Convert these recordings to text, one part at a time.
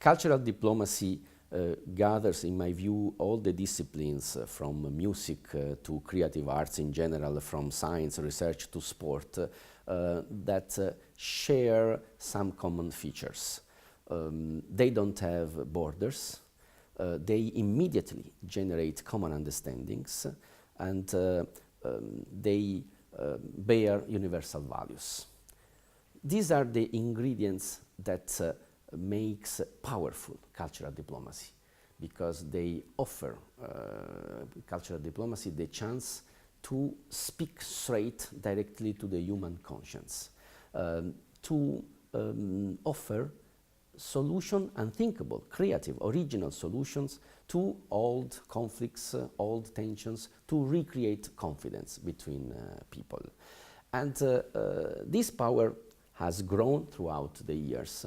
Cultural diplomacy gathers, in my view, all the disciplines from music to creative arts in general, from science, research to sport, that share some common features. They don't have borders. They immediately generate common understandings, and they bear universal values. These are the ingredients that makes powerful cultural diplomacy, because they offer cultural diplomacy the chance to speak straight directly to the human conscience, to offer unthinkable, creative, original solutions to old conflicts, old tensions, to recreate confidence between people. And this power has grown throughout the years.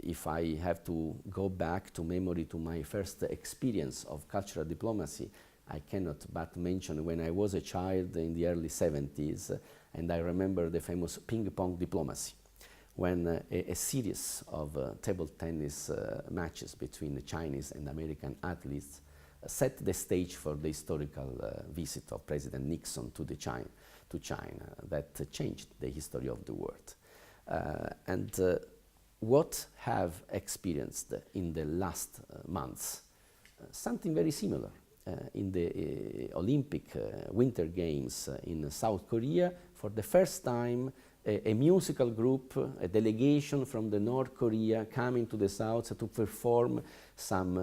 If I have to go back to memory to my first experience of cultural diplomacy, I cannot but mention when I was a child in the early 70s, and I remember the famous ping-pong diplomacy, when a series of table tennis matches between the Chinese and American athletes set the stage for the historical visit of President Nixon to China that changed the history of the world. What have experienced in the last months? Something very similar. In the Olympic Winter Games in South Korea, for the first time, a musical group, a delegation from the North Korea coming to the South to perform some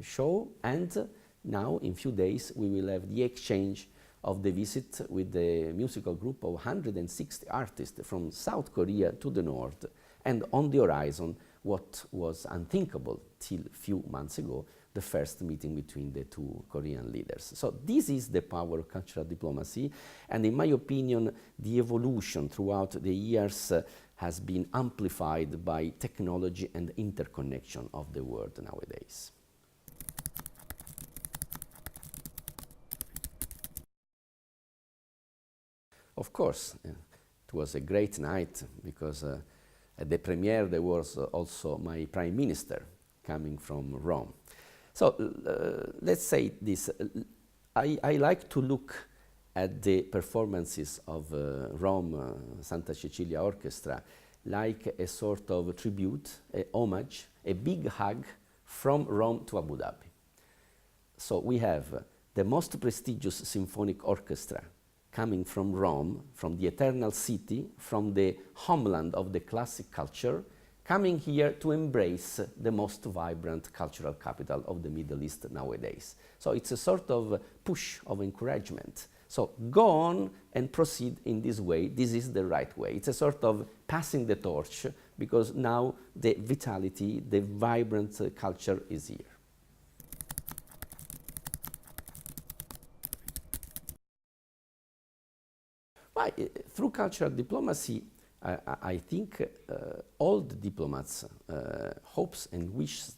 show, and now in few days we will have the exchange of the visit with the musical group of 160 artists from South Korea to the North, and on the horizon what was unthinkable till few months ago, the first meeting between the two Korean leaders. So this is the power of cultural diplomacy, and in my opinion, the evolution throughout the years has been amplified by technology and interconnection of the world nowadays. Of course, it was a great night, because at the premiere there was also my Prime Minister coming from Rome. So let's say this, I like to look at the performances of Rome Santa Cecilia Orchestra like a sort of tribute, a homage, a big hug from Rome to Abu Dhabi. So we have the most prestigious symphonic orchestra coming from Rome, from the eternal city, from the homeland of the classic culture, coming here to embrace the most vibrant cultural capital of the Middle East nowadays. So it's a sort of push of encouragement. So go on and proceed in this way. This is the right way. It's a sort of passing the torch, because now the vitality, the vibrant culture is here. Well, through cultural diplomacy, I think all the diplomats hopes and wishes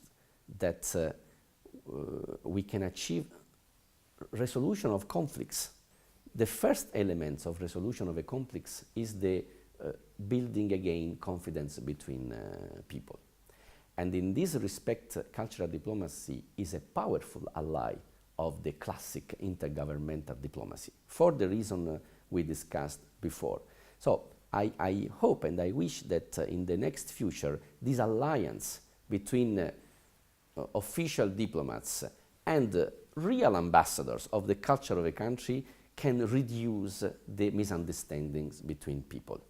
that we can achieve resolution of conflicts. The first element of resolution of a conflict is the building again confidence between people. And in this respect, cultural diplomacy is a powerful ally of the classic intergovernmental diplomacy, for the reason we discussed before. So I hope and I wish that in the next future, this alliance between official diplomats and real ambassadors of the culture of a country can reduce the misunderstandings between people.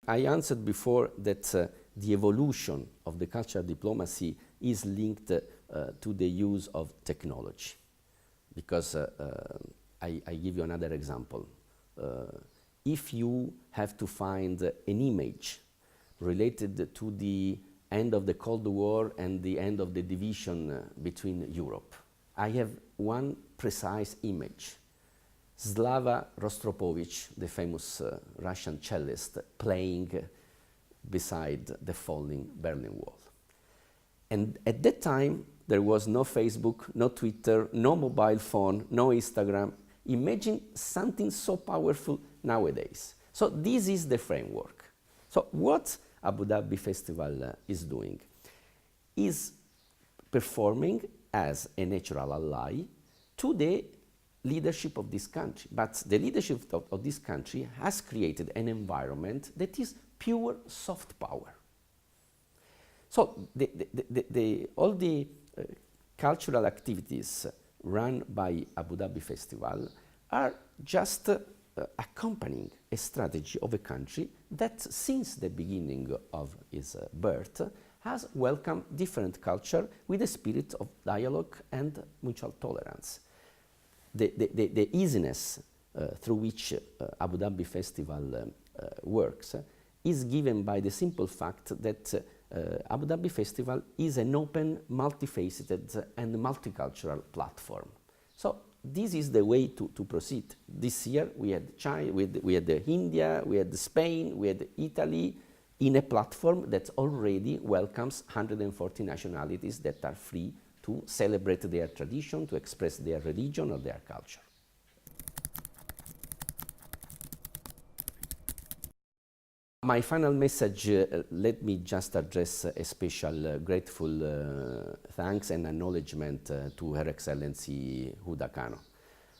I answered before that the evolution of the cultural diplomacy is linked to the use of technology. Because I give you another example. If you have to find an image related to the end of the Cold War and the end of the division between Europe, I have one precise image. Slava Rostropovich, the famous Russian cellist, playing beside the falling Berlin Wall. And at that time, there was no Facebook, no Twitter, no mobile phone, no Instagram. Imagine something so powerful nowadays. So this is the framework. So what Abu Dhabi Festival is doing is performing as a natural ally to the leadership of this country. But the leadership of this country has created an environment that is pure soft power. So all the cultural activities run by Abu Dhabi Festival are just accompanying a strategy of a country that since the beginning of its birth has welcomed different culture with a spirit of dialogue and mutual tolerance. The easiness through which Abu Dhabi Festival works is given by the simple fact that Abu Dhabi Festival is an open, multifaceted and multicultural platform. So this is the way to proceed. This year we had China, we had India, we had Spain, we had Italy, in a platform that already welcomes 140 nationalities that are free to celebrate their tradition, to express their religion or their culture. My final message, let me just address a special grateful thanks and acknowledgement to Her Excellency Huda Kano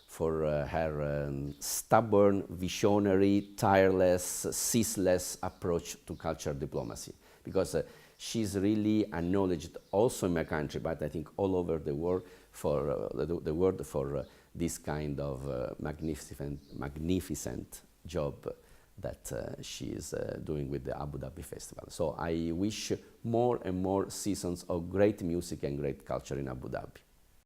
for her stubborn, visionary, tireless, ceaseless approach to cultural diplomacy. Because she's really acknowledged also in my country, but I think all over the world for this kind of magnificent job that she is doing with the Abu Dhabi Festival. So I wish more and more seasons of great music and great culture in Abu Dhabi.